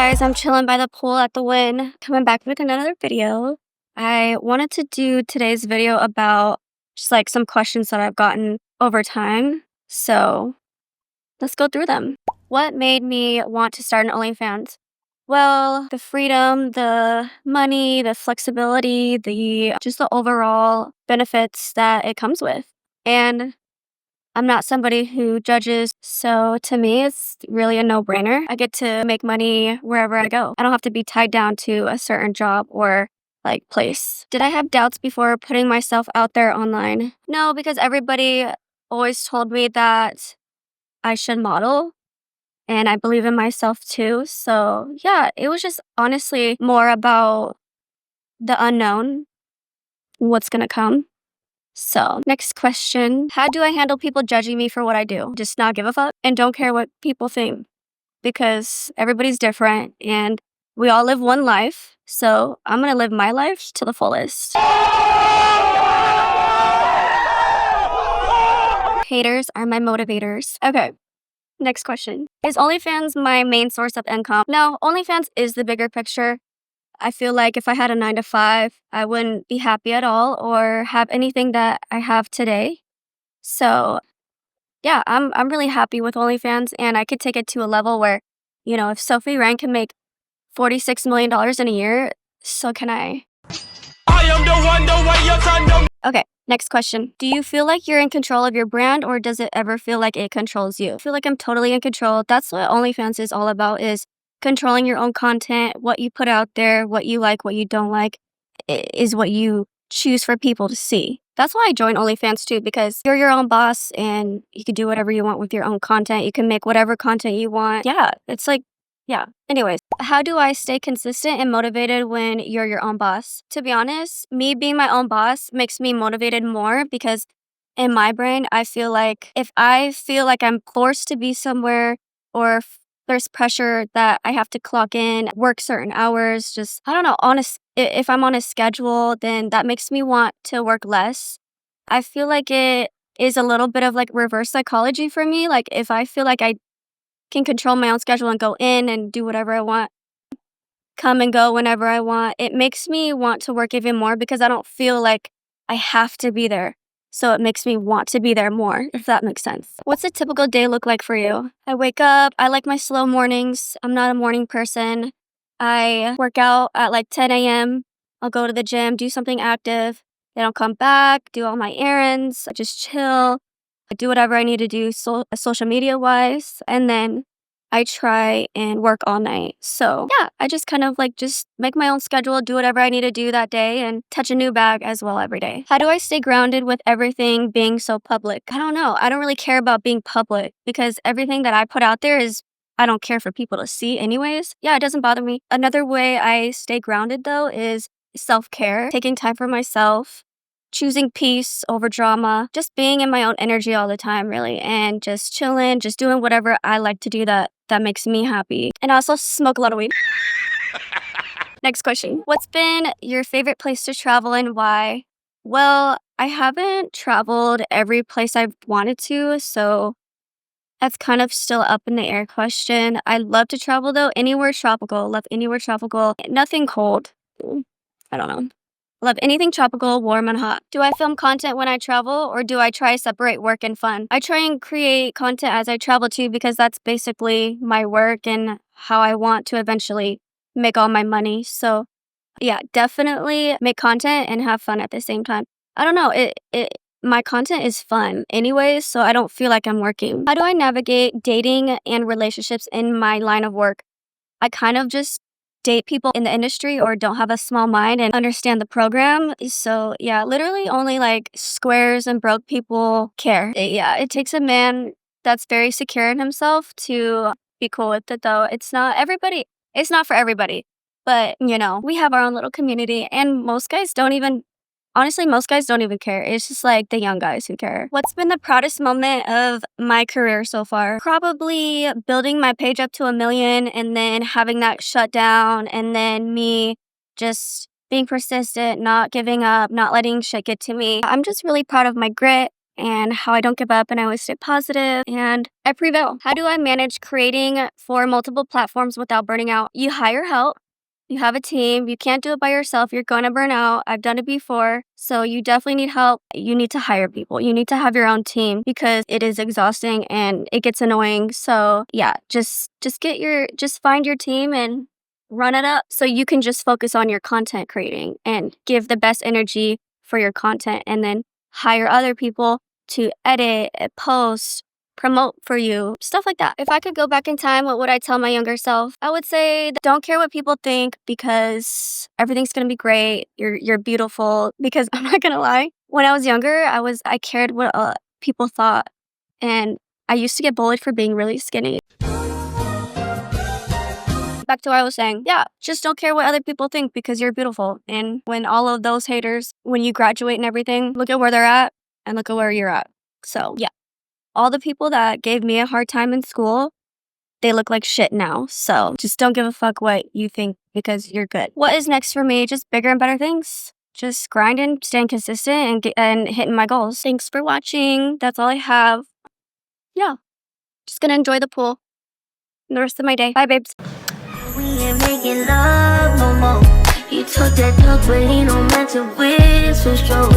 guys, I'm chilling by the pool at the Win, coming back with another video. I wanted to do today's video about just like some questions that I've gotten over time. So let's go through them. What made me want to start an OnlyFans? Well, the freedom, the money, the flexibility, just the overall benefits that it comes with. And I'm not somebody who judges, so to me, it's really a no-brainer. I get to make money wherever I go. I don't have to be tied down to a certain job or like place. Did I have doubts before putting myself out there online? No, because everybody always told me that I should model, and I believe in myself too. So yeah, it was just honestly more about the unknown, what's gonna come. So, next question. How do I handle people judging me for what I do? Just not give a fuck and don't care what people think, because everybody's different and we all live one life. So, I'm gonna live my life to the fullest. Haters are my motivators. Okay. Next question. Is OnlyFans my main source of income? No, OnlyFans is the bigger picture. I feel like if I had a 9-to-5, I wouldn't be happy at all or have anything that I have today. So yeah, I'm really happy with OnlyFans, and I could take it to a level where, if Sophie Ryan can make $46 million in a year, so can I. I am the one, the way your time. Okay, next question. Do you feel like you're in control of your brand, or does it ever feel like it controls you? I feel like I'm totally in control. That's what OnlyFans is all about, is controlling your own content, what you put out there, what you like, what you don't like, is what you choose for people to see. That's why I joined OnlyFans too, because you're your own boss and you can do whatever you want with your own content. You can make whatever content you want. Yeah, it's like, yeah. Anyways, how do I stay consistent and motivated when you're your own boss? To be honest, me being my own boss makes me motivated more, because in my brain, I feel like if I feel like I'm forced to be somewhere, or there's pressure that I have to clock in, work certain hours, just, I don't know, if I'm on a schedule, then that makes me want to work less. I feel like it is a little bit of like reverse psychology for me. Like if I feel like I can control my own schedule and go in and do whatever I want, come and go whenever I want, it makes me want to work even more, because I don't feel like I have to be there. So it makes me want to be there more, if that makes sense. What's a typical day look like for you? I wake up, I like my slow mornings. I'm not a morning person. I work out at like 10 a.m. I'll go to the gym, do something active. Then I'll come back, do all my errands, I just chill. I do whatever I need to do social media wise. And then I try and work all night. So yeah, I just kind of like just make my own schedule, do whatever I need to do that day, and touch a new bag as well every day. How do I stay grounded with everything being so public? I don't know. I don't really care about being public, because everything that I put out there is, I don't care for people to see anyways. Yeah, it doesn't bother me. Another way I stay grounded though is self-care, taking time for myself, choosing peace over drama, just being in my own energy all the time, really, and just chilling, just doing whatever I like to do that makes me happy. And I also smoke a lot of weed. Next question. What's been your favorite place to travel and why? Well, I haven't traveled every place I've wanted to, so that's kind of still up in the air question. I love to travel though, anywhere tropical, love anywhere tropical, nothing cold. I don't know. Love anything tropical, warm, and hot. Do I film content when I travel, or do I try to separate work and fun? I try and create content as I travel too, because that's basically my work and how I want to eventually make all my money. So yeah, definitely make content and have fun at the same time. I don't know, my content is fun anyways, so I don't feel like I'm working. How do I navigate dating and relationships in my line of work? I kind of just date people in the industry or don't have a small mind and understand the program. So yeah, literally only like squares and broke people care. Yeah, it takes a man that's very secure in himself to be cool with it though. It's not for everybody. But we have our own little community, and most guys don't even care. It's just like the young guys who care. What's been the proudest moment of my career so far? Probably building my page up to 1 million and then having that shut down, and then me just being persistent, not giving up, not letting shit get to me. I'm just really proud of my grit and how I don't give up and I always stay positive and I prevail. How do I manage creating for multiple platforms without burning out? You hire help. You have a team. You can't do it by yourself. You're going to burn out. I've done it before. So you definitely need help. You need to hire people. You need to have your own team because it is exhausting and it gets annoying. So yeah, just find your team and run it up so you can just focus on your content creating and give the best energy for your content and then hire other people to edit, post, promote for you, stuff like that. If I could go back in time, what would I tell my younger self? I would say don't care what people think because everything's gonna be great. You're beautiful. Because I'm not gonna lie, when I was younger, I cared what people thought, and I used to get bullied for being really skinny. Back to what I was saying. Yeah, just don't care what other people think because you're beautiful. And when all of those haters, when you graduate and everything, look at where they're at and look at where you're at. So yeah. All the people that gave me a hard time in school, they look like shit now. So just don't give a fuck what you think because you're good. What is next for me? Just bigger and better things. Just grinding, staying consistent, and hitting my goals. Thanks for watching. That's all I have. Yeah, just gonna enjoy the pool the rest of my day. Bye, babes. We ain't making love no more. You took that talk, but he don't meant to whistle.